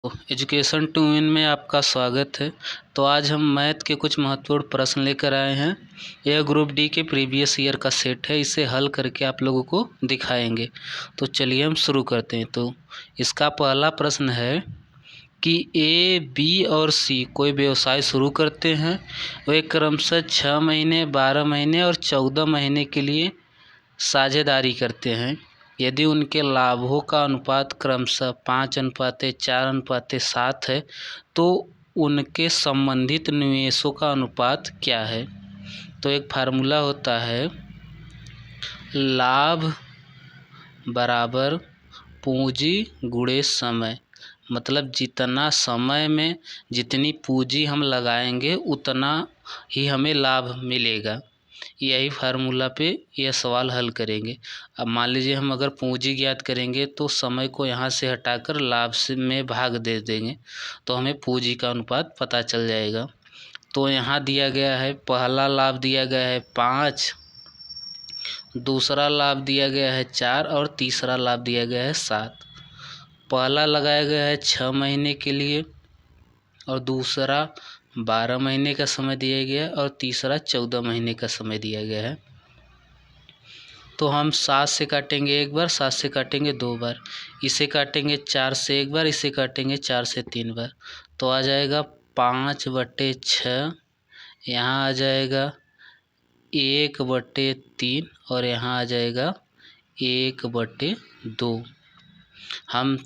Education to win में आपका स्वागत है। तो आज हम मैथ के कुछ महत्वपूर्ण प्रश्न लेकर आए हैं। यह ग्रुप डी के प्रीवियस ईयर का सेट है, इसे हल करके आप लोगों को दिखाएंगे। तो चलिए हम शुरू करते हैं। तो इसका पहला प्रश्न है कि ए, बी और सी कोई व्यवसाय शुरू करते हैं। वे क्रमशः 6 महीने, 12 महीने और 14 महीने के लिए साझेदारी करते हैं। यदि उनके लाभों का अनुपात क्रमशः 5:4:7 है तो उनके संबंधित निवेशों का अनुपात क्या है। तो एक फार्मूला होता है लाभ बराबर पूंजी गुणे समय, मतलब जितना समय में जितनी पूंजी हम लगाएंगे उतना ही हमें लाभ मिलेगा। यही फार्मूला पे यह सवाल हल करेंगे। अब मान लीजिए हम अगर पूंजी ज्ञात करेंगे तो समय को यहाँ से हटाकर लाभ से में भाग दे देंगे तो हमें पूंजी का अनुपात पता चल जाएगा। तो यहाँ दिया गया है, पहला लाभ दिया गया है 5, दूसरा लाभ दिया गया है 4 और तीसरा लाभ दिया गया है 7। पहला लगाया गया है 6 महीने के लिए और दूसरा 12 महीने का समय दिया गया है और तीसरा 14 महीने का समय दिया गया है। तो हम 7 से काटेंगे एक बार, 7 से काटेंगे 2 बार, इसे काटेंगे 4 से एक बार, इसे काटेंगे 4 से 3 बार। तो आ जाएगा 5/6, यहाँ आ जाएगा 1/3 और यहाँ आ जाएगा 1/2। हम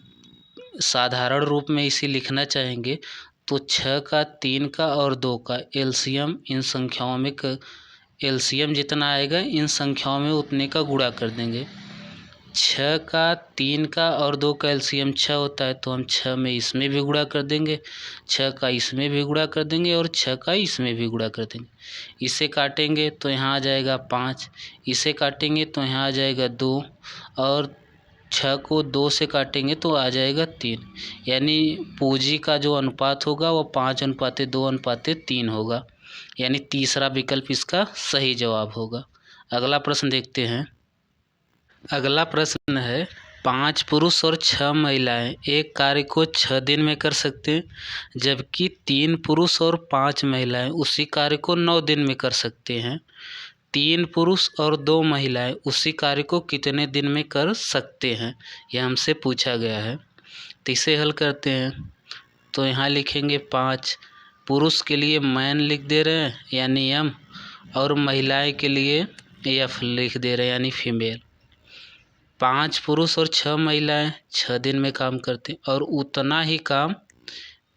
साधारण रूप में इसे लिखना चाहेंगे तो 6 का, 3 का और 2 का एलसीएम इन संख्याओं में एलसीएम जितना आएगा इन संख्याओं में उतने का गुणा कर देंगे। 6 का, 3 का और 2 का एलसीएम 6 होता है तो हम 6 में इसमें भी गुणा कर देंगे, 6 का इसमें भी गुणा कर देंगे और 6 का इसमें भी गुणा कर देंगे। इसे काटेंगे तो यहाँ आ जाएगा 5, इसे काटेंगे तो यहाँ आ जाएगा 2 और 6 को 2 से काटेंगे तो आ जाएगा 3। यानी पूंजी का जो अनुपात होगा वो 5:2:3 होगा। यानी तीसरा विकल्प इसका सही जवाब होगा। अगला प्रश्न देखते हैं। अगला प्रश्न है 5 पुरुष और 6 महिलाएं एक कार्य को 6 दिन में कर सकते हैं, जबकि 3 पुरुष और 5 महिलाएं उसी कार्य को 9 दिन में कर सकते हैं। 3 पुरुष और 2 महिलाएं उसी कार्य को कितने दिन में कर सकते हैं, यह हमसे पूछा गया है। तो इसे हल करते हैं। तो यहाँ लिखेंगे 5, पुरुष के लिए मैन लिख दे रहे हैं यानी एम, और महिलाएं के लिए एफ लिख दे रहे हैं यानी फीमेल। 5 पुरुष और 6 महिलाएं 6 दिन में काम करते हैं और उतना ही काम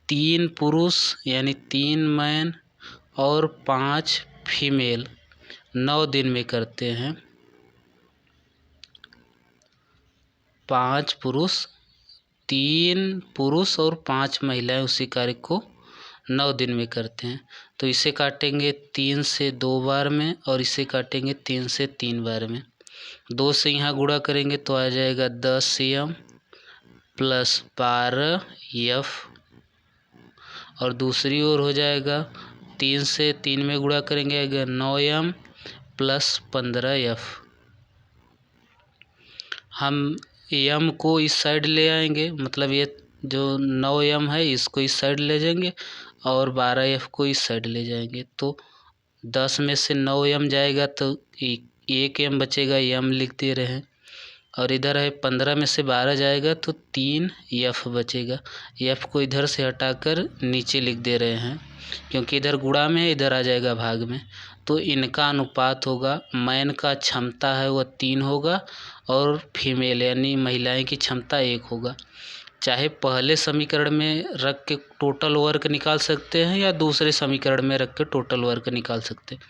3 पुरुष यानी 3 मैन और 5 फीमेल 9 दिन में करते हैं। 5 पुरुष, 3 पुरुष और 5 महिलाएं उसी कार्य को 9 दिन में करते हैं। तो इसे काटेंगे 3 से 2 बार में और इसे काटेंगे 3 से 3 बार में। 2 से यहाँ गुणा करेंगे तो आ जाएगा 10m प्लस 12f और दूसरी ओर हो जाएगा 3 से 3 में गुणा करेंगे आएगा 9m प्लस 15f। हम m को इस साइड ले आएंगे, मतलब ये जो 9m है इसको इस साइड ले जाएंगे और 12f को इस साइड ले जाएंगे। तो 10 में से 9m जाएगा तो 1m बचेगा, m लिख दे रहे हैं। और इधर है 15 में से 12 जाएगा तो 3f बचेगा। f को इधर से हटाकर नीचे लिख दे रहे हैं क्योंकि इधर गुणा में है, इधर आ जाएगा भाग में। तो इनका अनुपात होगा, मैन का क्षमता है वह 3 होगा और फीमेल यानी महिलाएं की क्षमता 1 होगा। चाहे पहले समीकरण में रख के टोटल वर्क निकाल सकते हैं या दूसरे समीकरण में रख के टोटल वर्क निकाल सकते हैं।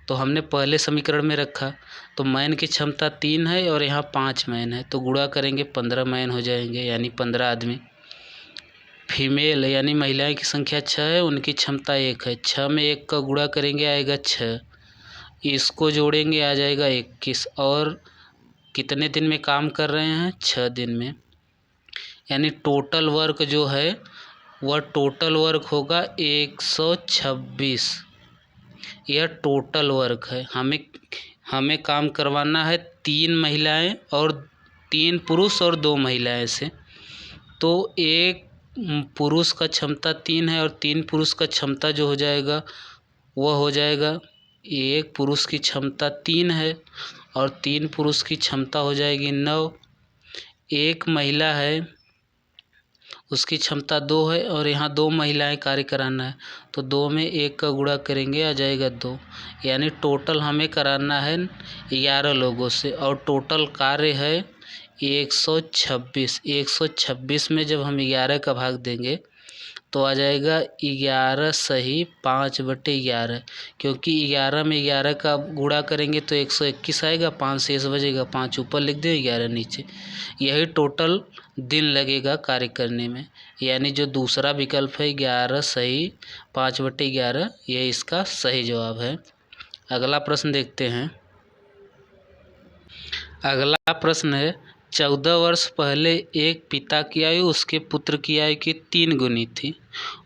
तो हमने पहले समीकरण में रखा तो मैन की क्षमता 3 है और यहाँ 5 मैन है तो गुणा करेंगे 15 मैन हो जाएंगे यानी 15 आदमी। फीमेल यानी महिलाएं की संख्या 6 है, उनकी क्षमता 1 है। 6 में 1 का गुणा करेंगे आएगा 6, इसको जोड़ेंगे आ जाएगा 21 और कितने दिन में काम कर रहे हैं 6 दिन में। यानी टोटल वर्क जो है वह टोटल वर्क होगा 126। यह टोटल वर्क है। हमें काम करवाना है 3 महिलाएं और 3 पुरुष और 2 महिलाएं से। तो एक पुरुष का क्षमता 3 है और 3 पुरुष का क्षमता जो हो जाएगा वह हो जाएगा, एक पुरुष की क्षमता 3 है और 3 पुरुष की क्षमता हो जाएगी 9। एक महिला है, उसकी क्षमता 2 है और यहाँ 2 महिलाएं कार्य कराना है, तो 2 में 1 का गुणा करेंगे आ जाएगा 2, यानी टोटल हमें कराना है 11 लोगों से और टोटल कार्य है 126। 126 में जब हम 11 का भाग देंगे तो आ जाएगा 11 सही 5/11, क्योंकि 11 में 11 का गुणा करेंगे तो 121 आएगा, 5 शेष बचेगा, 5 ऊपर लिख दें 11 नीचे। यही टोटल दिन लगेगा कार्य करने में, यानी जो दूसरा विकल्प है 11 सही 5/11, यह इसका सही जवाब है। अगला प्रश्न देखते हैं। अगला प्रश्न है 14 वर्ष पहले एक पिता की आयु उसके पुत्र की आयु की 3 गुनी थी।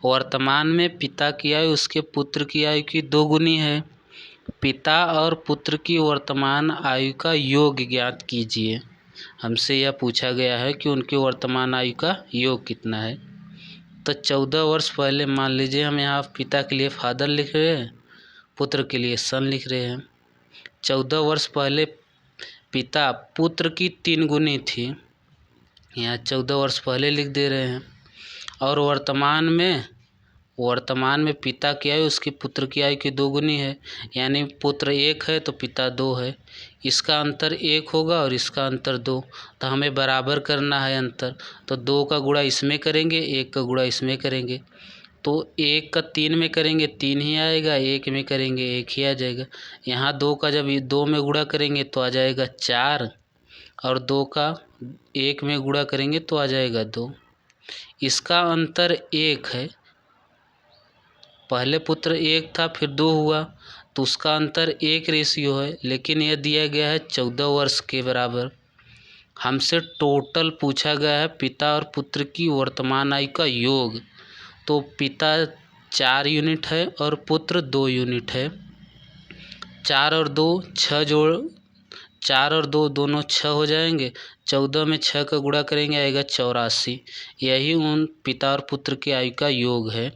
वर्तमान में पिता की आयु उसके पुत्र की आयु की 2 गुनी है। पिता और पुत्र की वर्तमान आयु का योग ज्ञात कीजिए। हमसे यह पूछा गया है कि उनकी वर्तमान आयु का योग कितना है। तो 14 वर्ष पहले मान लीजिए हम यहाँ पिता के लिए फादर लिख रहे हैं, पुत्र के लिए सन लिख रहे हैं। 14 वर्ष पहले पिता पुत्र की 3 गुनी थी, यहाँ 14 वर्ष पहले लिख दे रहे हैं। और वर्तमान में पिता की आयु उसके पुत्र की आयु की 2 गुनी है, यानी पुत्र 1 है तो पिता 2 है। इसका अंतर 1 होगा और इसका अंतर 2, तो हमें बराबर करना है अंतर, तो 2 का गुणा इसमें करेंगे, 1 का गुणा इसमें करेंगे, तो 1 का 3 में करेंगे 3 ही आएगा, 1 में करेंगे 1 ही आ जाएगा। यहाँ 2 का जब 2 में गुणा करेंगे तो आ जाएगा 4 और 2 का 1 में गुणा करेंगे तो आ जाएगा 2। इसका अंतर 1 है, पहले पुत्र 1 था फिर 2 हुआ तो उसका अंतर 1 रेशियो है, लेकिन यह दिया गया है 14 वर्ष के बराबर। हमसे टोटल पूछा गया है पिता और पुत्र की वर्तमान आयु का योग, तो पिता 4 यूनिट है और पुत्र 2 यूनिट है। 4 और 2 6 जोड़ 4 और 2 दोनों 6 हो जाएंगे, 14 में 6 का गुणा करेंगे आएगा 84। यही उन पिता और पुत्र की आयु का योग है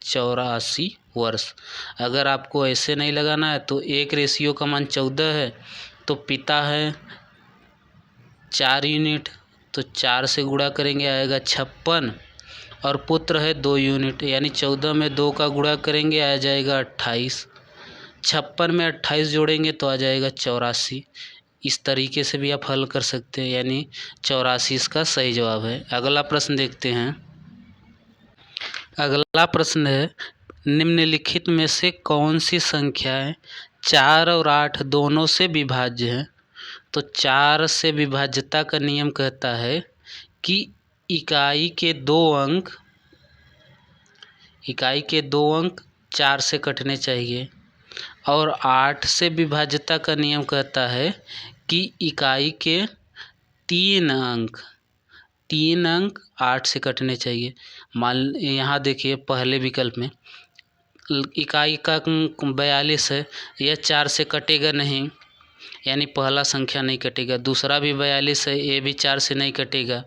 84 वर्ष। अगर आपको ऐसे नहीं लगाना है तो 1 रेशियो का मान 14 है, तो पिता है 4 यूनिट तो 4 से गुणा करेंगे आएगा 56 और पुत्र है 2 यूनिट, यानी 14 में 2 का गुणा करेंगे आ जाएगा 28। 56 में 28 जोड़ेंगे तो आ जाएगा 84। इस तरीके से भी आप हल कर सकते हैं, यानी 84 इसका सही जवाब है। अगला प्रश्न देखते हैं। अगला प्रश्न है निम्नलिखित में से कौन सी संख्याएं 4 और 8 दोनों से विभाज्य हैं। तो 4 से विभाज्यता का नियम कहता है कि इकाई के 2 अंक 4 से कटने चाहिए, और 8 से विभाज्यता का नियम कहता है कि इकाई के 3 अंक 8 से कटने चाहिए। मान यहाँ देखिए पहले विकल्प में इकाई का अंक 42 है, यह 4 से कटेगा नहीं, यानी पहला संख्या नहीं कटेगा। दूसरा भी 42 है, ये भी 4 से नहीं कटेगा।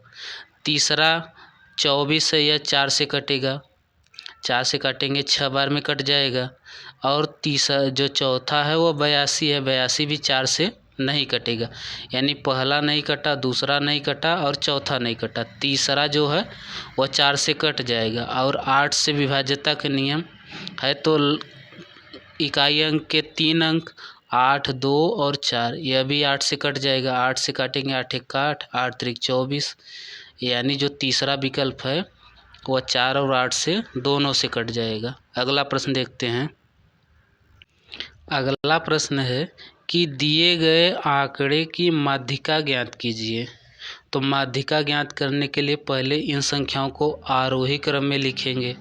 तीसरा 24 है, यह 4 से कटेगा, 4 से काटेंगे 6 बार में कट जाएगा। और तीसरा जो चौथा है वो 82 है, 82 भी 4 से नहीं कटेगा, यानी पहला नहीं कटा, दूसरा नहीं कटा और चौथा नहीं कटा, तीसरा जो है वह 4 से कट जाएगा। और 8 से विभाज्यता का नियम है तो इकाई अंक के 3 अंक 8, 2 और 4, यह भी 8 से कट जाएगा, 8 से काटेंगे 8 एक 8, 8 त्रिक 24, यानी जो तीसरा विकल्प है वह 4 और 8 से दोनों से कट जाएगा। अगला प्रश्न देखते हैं। अगला प्रश्न है कि दिए गए आंकड़े की माध्यिका ज्ञात कीजिए। तो माध्यिका ज्ञात करने के लिए पहले इन संख्याओं को आरोही क्रम में लिखेंगे।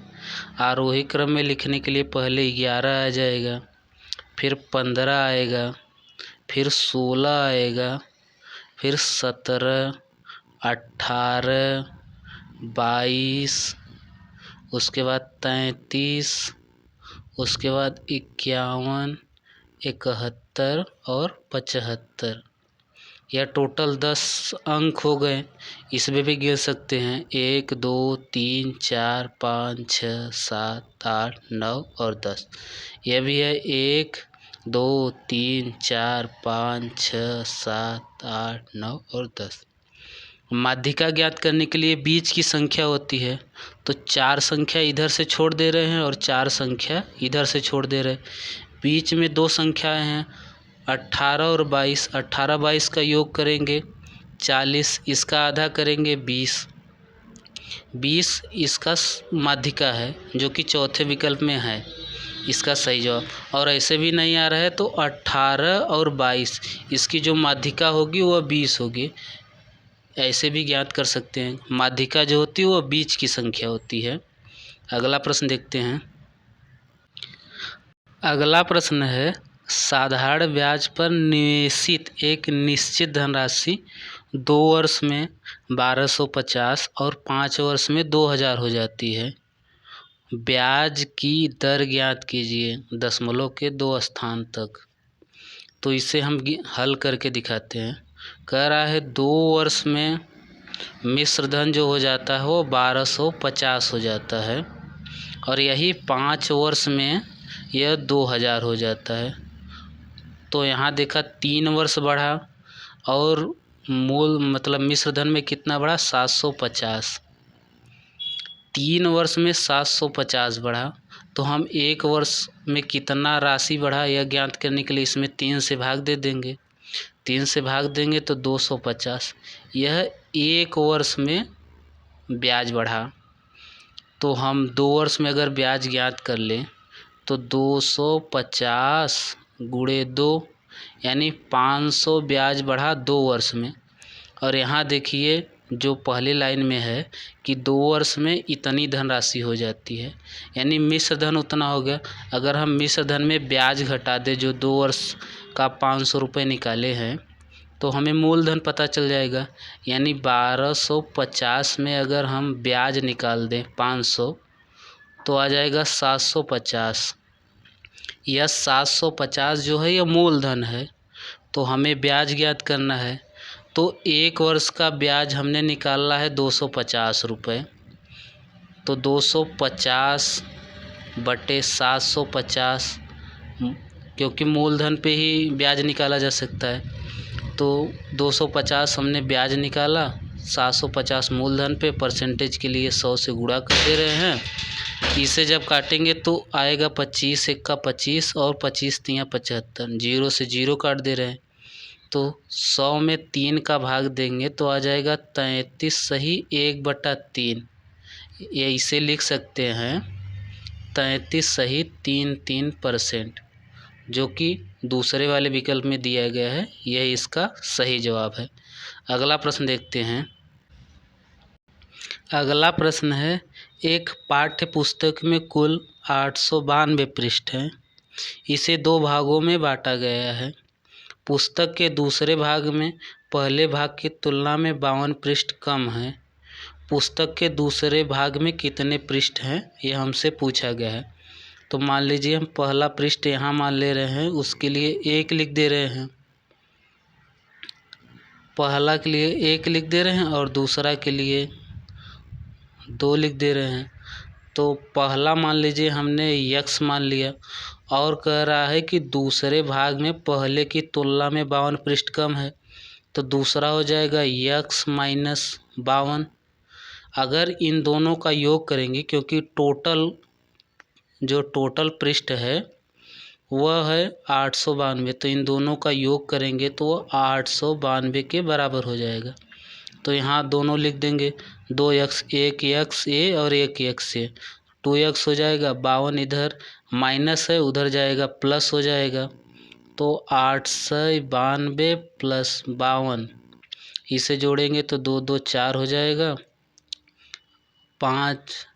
आरोही क्रम में लिखने के लिए पहले 11 आ जाएगा, फिर 15 आएगा, फिर 16 आएगा, फिर 17, 18, 22, उसके बाद 33, उसके बाद 51, 71 और 75। या टोटल 10 अंक हो गए, इसमें भी गिन सकते हैं 1 2 3 4 5 6 7 8 9 और 10। यह भी है 1 2 3 4 5 6 7 8 9 और 10। माध्यिका ज्ञात करने के लिए बीच की संख्या होती है, तो 4 संख्या इधर से छोड़ दे रहे हैं और 4 संख्या इधर से छोड़ दे रहे हैं। बीच में 2 संख्याएं हैं 18 और 22। 18 22 का योग करेंगे 40, इसका आधा करेंगे 20। 20 इसका माध्यिका है जो कि चौथे विकल्प में है इसका सही जवाब। और ऐसे भी नहीं आ रहा है तो 18 और 22 इसकी जो माध्यिका होगी वह 20 होगी, ऐसे भी ज्ञात कर सकते हैं। माध्यिका जो होती है वह बीच की संख्या होती है। अगला प्रश्न देखते हैं। अगला प्रश्न है साधारण ब्याज पर निवेशित एक निश्चित धनराशि 2 वर्ष में 1250 और 5 वर्ष में 2000 हो जाती है। ब्याज की दर ज्ञात कीजिए दशमलव के 2 स्थान तक। तो इसे हम हल करके दिखाते हैं। कह रहा है 2 वर्ष में मिश्र धन जो हो जाता है वो 1250 हो जाता है और यही 5 वर्ष में यह 2000 हो जाता है। तो यहाँ देखा 3 वर्ष बढ़ा और मूल मतलब मिश्र धन में कितना बढ़ा 750। 3 वर्ष में 750 बढ़ा, तो हम 1 वर्ष में कितना राशि बढ़ा यह ज्ञात करने के लिए इसमें 3 से भाग दे देंगे। 3 से भाग देंगे तो 250। यह 1 वर्ष में ब्याज बढ़ा। तो हम 2 वर्ष में अगर ब्याज ज्ञात कर लें तो 250 गुणे 2 यानी 500 ब्याज बढ़ा 2 वर्ष में। और यहाँ देखिए जो पहली लाइन में है कि 2 वर्ष में इतनी धनराशि हो जाती है, यानी मिश्र धन उतना हो गया। अगर हम मिश्र धन में ब्याज घटा दें जो 2 वर्ष का 500 रुपये निकाले हैं तो हमें मूलधन पता चल जाएगा। यानी 1250 में अगर हम ब्याज निकाल दें 500 तो आ जाएगा 750। यह 750 जो है यह मूलधन है, तो हमें ब्याज ज्ञात करना है। तो 1 वर्ष का ब्याज हमने निकाला है 250 रुपये, तो 250 बटे 750 क्योंकि मूलधन पे ही ब्याज निकाला जा सकता है। तो 250 हमने ब्याज निकाला, 750 मूलधन पे, परसेंटेज के लिए 100 से गुणा कर दे रहे हैं। इसे जब काटेंगे तो आएगा 25 एक का 25 और 25 तियाँ 75, 0 से 0 काट दे रहे हैं। तो 100 में 3 का भाग देंगे तो आ जाएगा 33 सही 1/3। ये इसे लिख सकते हैं 33 सही 3%, जो कि दूसरे वाले विकल्प में दिया गया है। यह इसका सही जवाब है। अगला प्रश्न देखते हैं। अगला प्रश्न है एक पाठ्य पुस्तक में कुल 892 पृष्ठ हैं। इसे 2 भागों में बांटा गया है। पुस्तक के दूसरे भाग में पहले भाग की तुलना में 52 पृष्ठ कम हैं। पुस्तक के दूसरे भाग में कितने पृष्ठ हैं यह हमसे पूछा गया है। तो मान लीजिए हम पहला पृष्ठ यहाँ मान ले रहे हैं, उसके लिए 1 लिख दे रहे हैं, पहला के लिए 1 लिख दे रहे हैं और दूसरा के लिए 2 लिख दे रहे हैं। तो पहला मान लीजिए हमने x मान लिया और कह रहा है कि दूसरे भाग में पहले की तुलना में 52 पृष्ठ कम है, तो दूसरा हो जाएगा x माइनस 52। अगर इन दोनों का योग करेंगे क्योंकि टोटल पृष्ठ है वह है 892, तो इन दोनों का योग करेंगे तो वह 892 के बराबर हो जाएगा। तो यहाँ दोनों लिख देंगे 2x, 1x ए और 1x ए, 2x हो जाएगा। 52 इधर माइनस है उधर जाएगा प्लस हो जाएगा, तो 892 प्लस 52 इसे जोड़ेंगे तो 2 2 4 हो जाएगा। 5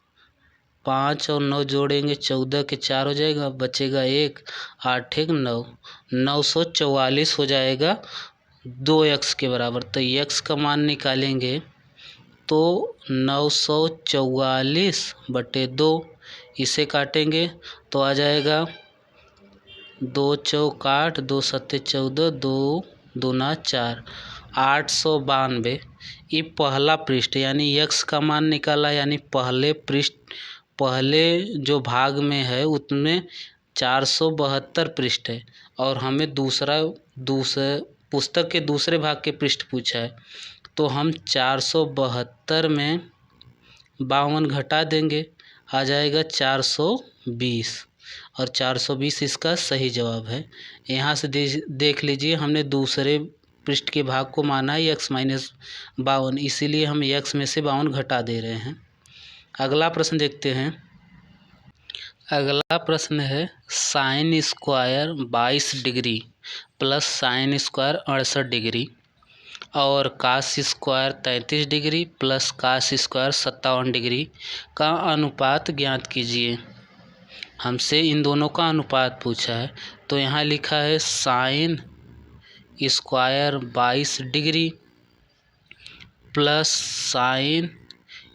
और 9 जोड़ेंगे 14 के 4 हो जाएगा, बचेगा 1, 8 1 9, 944 हो जाएगा 2x के बराबर। तो x का मान निकालेंगे तो 944/2, इसे काटेंगे तो आ जाएगा 2 चौक 8, 2 सत्ते 14, 2 दूना 4 892। ये पहला पृष्ठ यानी यक्स का मान निकाला, यानी पहले जो भाग में है उसमें 472 पृष्ठ है और हमें दूसरे पुस्तक के दूसरे भाग के पृष्ठ पूछा है। तो हम 472 में 52 घटा देंगे, आ जाएगा 420 और 420 इसका सही जवाब है। यहाँ से देख लीजिए, हमने दूसरे पृष्ठ के भाग को माना है x-52, इसीलिए हम x में से 52 घटा दे रहे हैं। अगला प्रश्न देखते हैं। अगला प्रश्न है sine square 22 degree plus sine square 68 degree और cos square 33 degree plus cos square 57 degree का अनुपात ज्ञात कीजिए। हमसे इन दोनों का अनुपात पूछा है। तो यहाँ लिखा है sine square 22 degree plus sine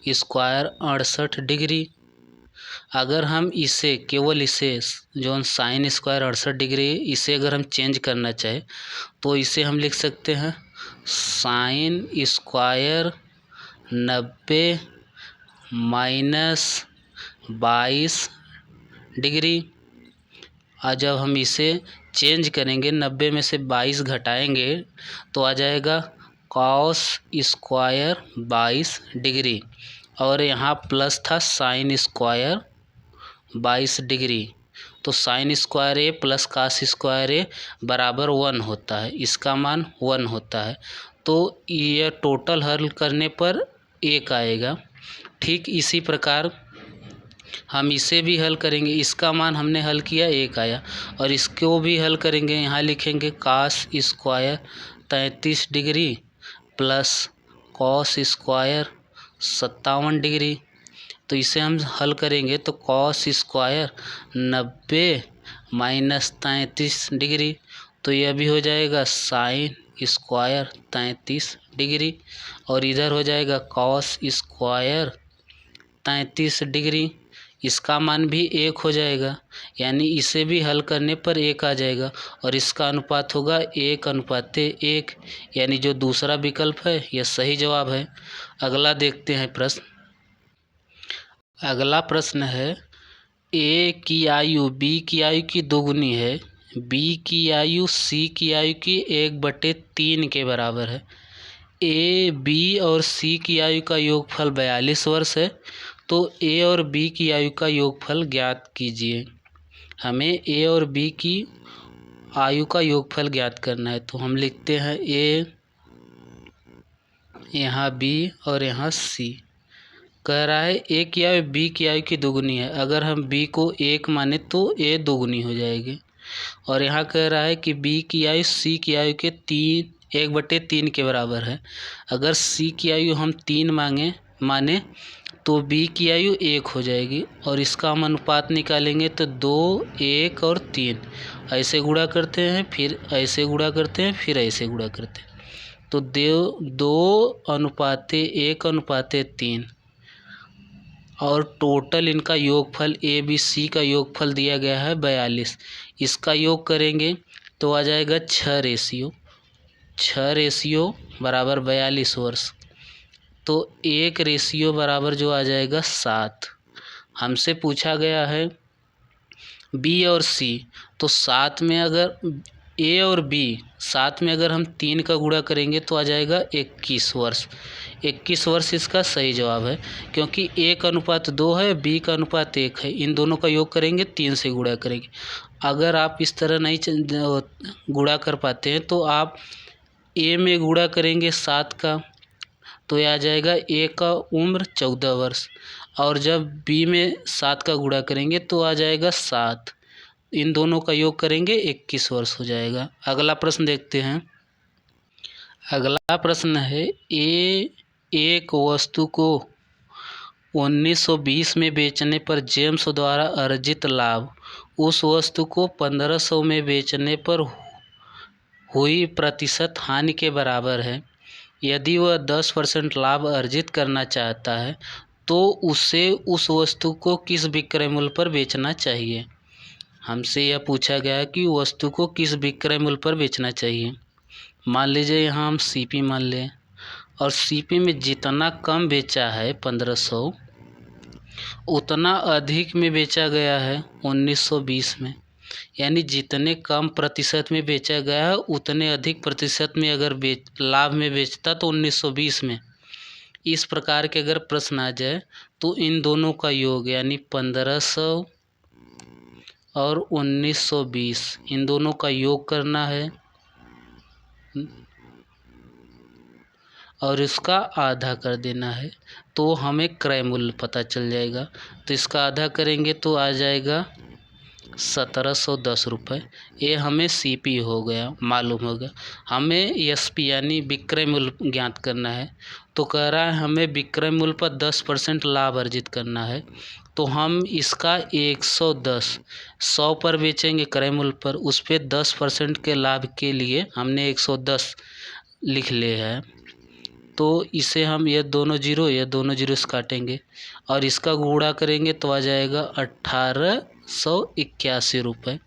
square 68 degree. अगर हम इसे केवल इसे जो साइन स्क्वायर 68 डिग्री इसे अगर हम चेंज करना चाहे तो इसे हम लिख सकते हैं साइन स्क्वायर 90 माइनस 22 डिग्री। और जब हम इसे चेंज करेंगे 90 में से 22 घटाएंगे तो आ जाएगा कॉस स्क्वायर 22 डिग्री और यहाँ प्लस था साइन स्क्वायर 22 डिग्री। तो साइन स्क्वायर ए प्लस कास स्क्वायर ए बराबर 1 होता है, इसका मान 1 होता है। तो यह टोटल हल करने पर 1 आएगा। ठीक इसी प्रकार हम इसे भी हल करेंगे, इसका मान हमने हल किया 1 आया और इसको भी हल करेंगे। यहाँ लिखेंगे cos square 33 degree plus cos square 57 degree. तो इसे हम हल करेंगे तो कॉस स्क्वायर 90 माइनस 33 डिग्री, तो यह भी हो जाएगा साइन स्क्वायर 33 डिग्री और इधर हो जाएगा कॉस स्क्वायर 33 डिग्री, इसका मान भी 1 हो जाएगा, यानी इसे भी हल करने पर 1 आ जाएगा और इसका अनुपात होगा 1:1, यानी जो दूसरा विकल्प है यह सही जवाब है। अगला देखते हैं प्रश्न। अगला प्रश्न है ए की आयु बी की आयु की दोगुनी है, बी की आयु सी की आयु की 1/3 के बराबर है। ए बी और सी की आयु का योगफल 42 वर्ष है, तो ए और बी की आयु का योगफल ज्ञात कीजिए। हमें ए और बी की आयु का योगफल ज्ञात करना है। तो हम लिखते हैं ए, यहाँ बी और यहाँ सी। कह रहा है ए की आयु बी की आयु की दोगुनी है, अगर हम बी को 1 माने तो ए दोगुनी हो जाएगी। और यहाँ कह रहा है कि बी की आयु सी की आयु के 1/3 के बराबर है, अगर सी की आयु हम 3 माने तो बी की आयु 1 हो जाएगी और इसका हम अनुपात निकालेंगे तो 2, 1 और 3 ऐसे गुणा करते हैं, फिर ऐसे गुणा करते हैं, फिर ऐसे गुणा करते हैं, तो 2:1:3 और टोटल इनका योगफल ए बी सी का योगफल दिया गया है 42। इसका योग करेंगे तो आ जाएगा 6 रेशियो बराबर 42 वर्ष, तो 1 रेशियो बराबर जो आ जाएगा 7। हमसे पूछा गया है बी और सी, तो 7 में अगर ए और बी 7 में अगर हम 3 का गुणा करेंगे तो आ जाएगा 21 वर्ष। 21 वर्ष इसका सही जवाब है, क्योंकि ए का अनुपात 2 है, बी का अनुपात 1 है, इन दोनों का योग करेंगे 3 से गुणा करेंगे। अगर आप इस तरह नहीं गुणा कर पाते हैं तो आप ए में गुणा करेंगे 7 का तो यह आ जाएगा ए का उम्र 14 वर्ष, और जब बी में 7 का गुणा करेंगे तो आ जाएगा 7, इन दोनों का योग करेंगे 21 वर्ष हो जाएगा। अगला प्रश्न देखते हैं। अगला प्रश्न है ए एक वस्तु को 1920 में बेचने पर जेम्स द्वारा अर्जित लाभ उस वस्तु को 1500 में बेचने पर हुई प्रतिशत हानि के बराबर है। यदि वह 10% लाभ अर्जित करना चाहता है तो उसे उस वस्तु को किस विक्रय मूल्य पर बेचना चाहिए। हमसे यह पूछा गया कि वस्तु को किस विक्रय मूल्य पर बेचना चाहिए। मान लीजिए यहाँ हम सीपी मान लें, और सीपी में जितना कम बेचा है 1500, उतना अधिक में बेचा गया है 1920 में। यानी जितने कम प्रतिशत में बेचा गया है उतने अधिक प्रतिशत में अगर लाभ में बेचता तो 1920 में। इस प्रकार के अगर प्रश्न आ जाए तो इन दोनों का योग यानी 1500 और 1920 इन दोनों का योग करना है और इसका आधा कर देना है, तो हमें क्रय मूल्य पता चल जाएगा। तो इसका आधा करेंगे तो आ जाएगा 1710 रुपये। ये हमें सीपी हो गया, मालूम होगा। हमें एसपी यानी विक्रय मूल्य ज्ञात करना है। तो कह रहा है हमें विक्रय मूल्य पर 10% लाभ अर्जित करना है। तो हम इसका 110 100 पर बेचेंगे क्रय मूल्य पर, उस पर 10% के लाभ के लिए हमने 110 लिख ले है। तो इसे हम ये दोनों जीरो से काटेंगे और इसका गुणा करेंगे तो आ जाएगा 1881 रुपये।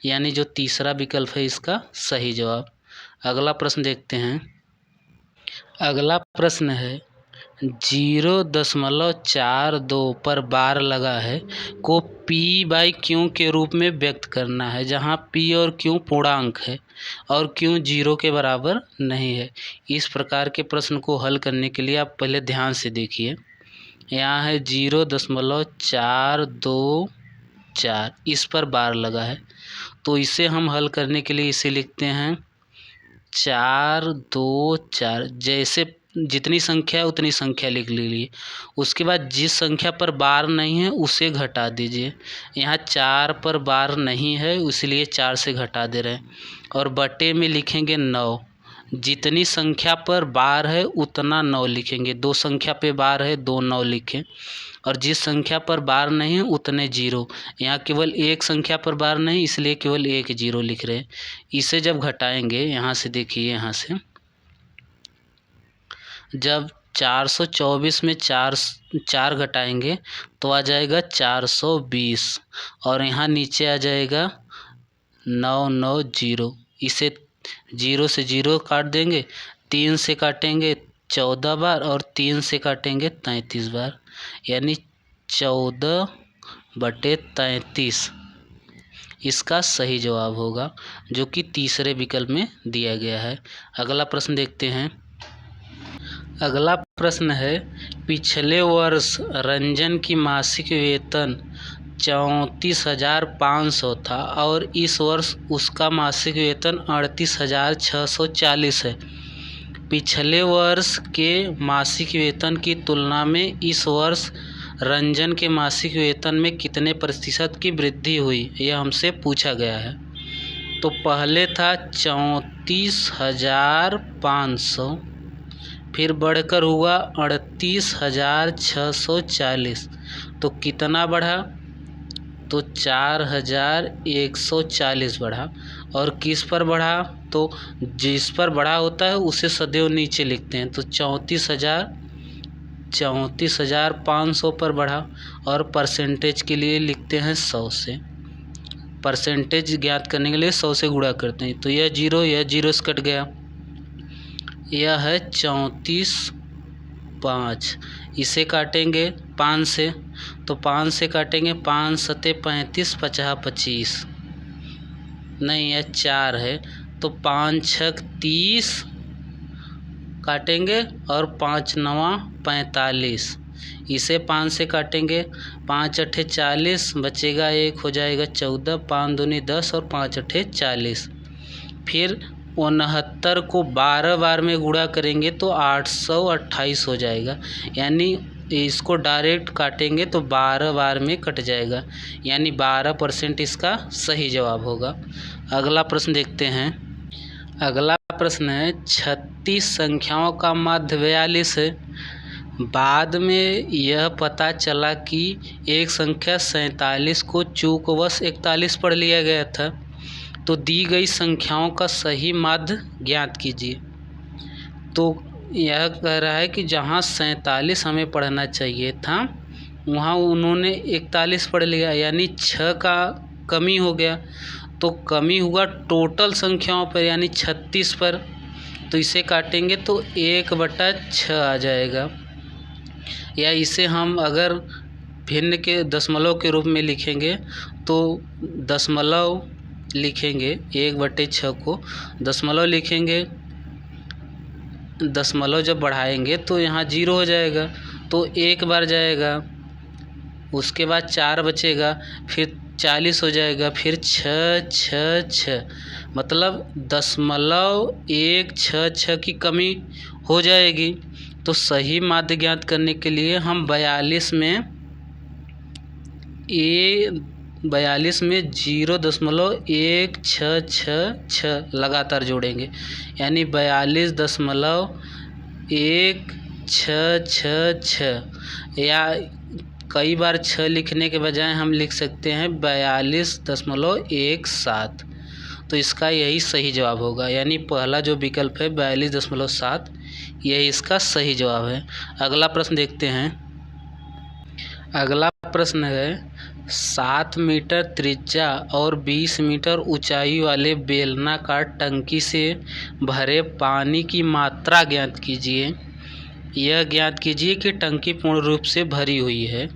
यानी जो तीसरा विकल्प है इसका सही जवाब। अगला प्रश्न देखते हैं। अगला प्रश्न है 0.42 पर बार लगा है को P/Q के रूप में व्यक्त करना है, जहां P और Q पूर्णांक है और Q 0 के बराबर नहीं है। इस प्रकार के प्रश्न को हल करने के लिए आप पहले ध्यान से देखिए। यहाँ है 0.424, इस पर बार लगा है। तो इसे हम हल करने के लिए इसे लिखते हैं 4 2 4। जैसे जितनी संख्या है उतनी संख्या लिख लीजिए। उसके बाद जिस संख्या पर बार नहीं है उसे घटा दीजिए। यहाँ 4 पर बार नहीं है इसलिए 4 से घटा दे रहे हैं। और बटे में लिखेंगे 9। जितनी संख्या पर बार है उतना 9 लिखेंगे। 2 संख्या पे बार है 2 9 लिखें। और जिस संख्या पर बार नहीं है उतने 0। यहाँ केवल एक संख्या पर बार नहीं इसलिए केवल 1 0 लिख रहे हैं। इसे जब घटाएंगे, यहाँ से देखिए, यहाँ से जब 424 में 4 घटाएंगे तो आ जाएगा 420 और यहाँ नीचे आ जाएगा 990। इसे 0 से 0 काट देंगे, 3 से काटेंगे 14 बार और 3 से काटेंगे 33 बार, यानी 14/33 इसका सही जवाब होगा, जो कि तीसरे विकल्प में दिया गया है। अगला प्रश्न देखते हैं। अगला प्रश्न है पिछले वर्ष रंजन की मासिक वेतन 34,500 था और इस वर्ष उसका मासिक वेतन 38,640 है। पिछले वर्ष के मासिक वेतन की तुलना में इस वर्ष रंजन के मासिक वेतन में कितने प्रतिशत की वृद्धि हुई, यह हमसे पूछा गया है। तो पहले था 34,500, फिर बढ़कर हुआ 38,640। तो कितना बढ़ा? तो 4,140 बढ़ा। और किस पर बढ़ा? तो जिस पर बढ़ा होता है उसे सदैव नीचे लिखते हैं। तो 34,500 पर बढ़ा और परसेंटेज के लिए लिखते हैं 100 से। परसेंटेज ज्ञात करने के लिए 100 से गुणा करते हैं। तो यह 0 से कट गया। यह है 34,500। इसे काटेंगे 5 से, तो 5 से काटेंगे 5 सते 35, 50 25, नहीं यह 4 है। तो 5 छक 30 काटेंगे और 5 नवा 45। इसे 5 से काटेंगे, 5 अट्ठे 40, बचेगा 1, हो जाएगा 14, 5 दूनी 10 और 5 अट्ठे 40। फिर 69 को 12 बार में गुणा करेंगे तो 828 हो जाएगा। यानी इसको डायरेक्ट काटेंगे तो 12 बार में कट जाएगा, यानी 12% इसका सही जवाब होगा। अगला प्रश्न देखते हैं। अगला प्रश्न है 36 संख्याओं का माध्य 42 है। बाद में यह पता चला कि एक संख्या 47 को चूकवश 41 पढ़ लिया गया था। तो दी गई संख्याओं का सही माध्य ज्ञात कीजिए। तो यह कह रहा है कि जहाँ 47 हमें पढ़ना चाहिए था वहाँ उन्होंने 41 पढ़ लिया, यानी 6 का कमी हो गया। तो कमी हुआ टोटल संख्याओं पर, यानी 36 पर। तो इसे काटेंगे तो 1/6 आ जाएगा। या इसे हम अगर भिन्न के दशमलव के रूप में लिखेंगे तो दशमलव लिखेंगे, 1/6 को दशमलव लिखेंगे। दशमलव जब बढ़ाएंगे तो यहाँ 0 हो जाएगा, तो 1 बार जाएगा, उसके बाद 4 बचेगा, फिर 40 हो जाएगा, फिर 6 6 6, मतलब 0.166 की कमी हो जाएगी। तो सही माध्य ज्ञात करने के लिए हम 42 में 0.1666 लगातार जोड़ेंगे, यानी 42.1666, या कई बार 6 लिखने के बजाय हम लिख सकते हैं 42.17। तो इसका यही सही जवाब होगा, यानी पहला जो विकल्प है 42.7, यही इसका सही जवाब है। अगला प्रश्न देखते हैं। अगला प्रश्न है 7 मीटर त्रिज्या और 20 मीटर ऊंचाई वाले बेलनाकार टंकी से भरे पानी की मात्रा ज्ञात कीजिए। यह ज्ञात कीजिए कि टंकी पूर्ण रूप से भरी हुई है।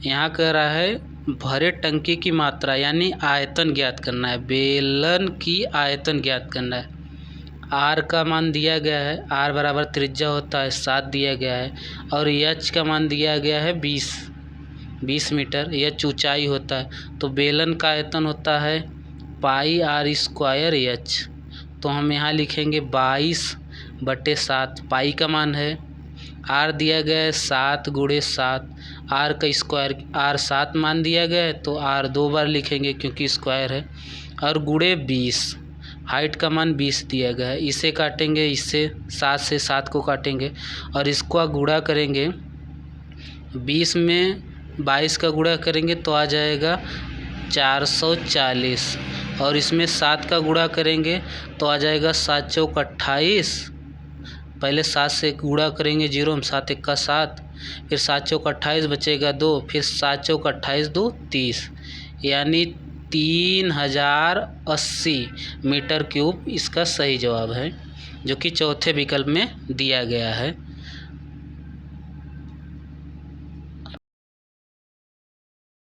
यहाँ कह रहा है भरे टंकी की मात्रा, यानी आयतन ज्ञात करना है, बेलन की आयतन ज्ञात करना है। आर का मान दिया गया है, आर बराबर त्रिज्या होता है 7 दिया गया है, और एच का मान दिया गया है 20 मीटर, एच ऊंचाई होता है। तो बेलन का आयतन होता है πr²h। तो हम यहाँ लिखेंगे 22/7, पाई का मान है, आर दिया गया है 7 × 7, आर का स्क्वायर, आर 7 मान दिया गया है तो आर 2 बार लिखेंगे क्योंकि स्क्वायर है, और गुणे 20, हाइट का मान 20 दिया गया है। इसे काटेंगे, इससे 7 से 7 को काटेंगे और इसको गुणा करेंगे। 20 में 22 का गुणा करेंगे तो आ जाएगा 440, और इसमें 7 का गुणा करेंगे तो आ जाएगा 7 चौक 28। पहले 7 से गुणा करेंगे 0, हम 7 1 का 7, फिर 7 चौक 28 बचेगा 2, फिर 7 चौक 28 2 30, यानी 3080 मीटर क्यूब इसका सही जवाब है, जो कि चौथे विकल्प में दिया गया है।